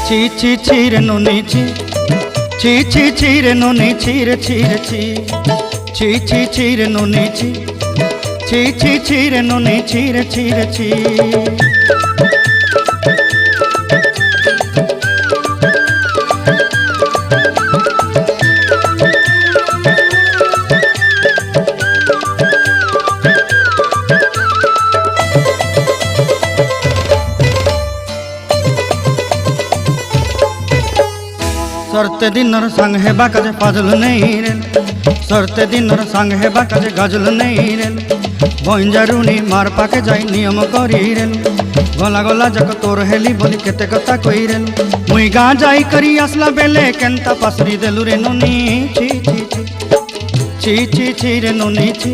ছি ছি ছি রে নুনি ছি ছি ছি ছি রে নুনি ছি রে ছি রে ছি ছি ছি ছি রে নুনি ছি ছি ছি ছি রে নুনি ছি রে ছি রে ছি। सरते दिनर संग हेबा काजे फाजल नहीं रे सरते दिनर संग हेबा काजे गजल नहीं रे बंजारुनी मार पाके जाई नियम करी रे गला गला जक तोर हेली बोली केते कथा कई रे मुई गाँ जाई करी आसला बेले केंता पासरी देलु रे नुनी छी छी छी छी छी छी रे नुनी छी।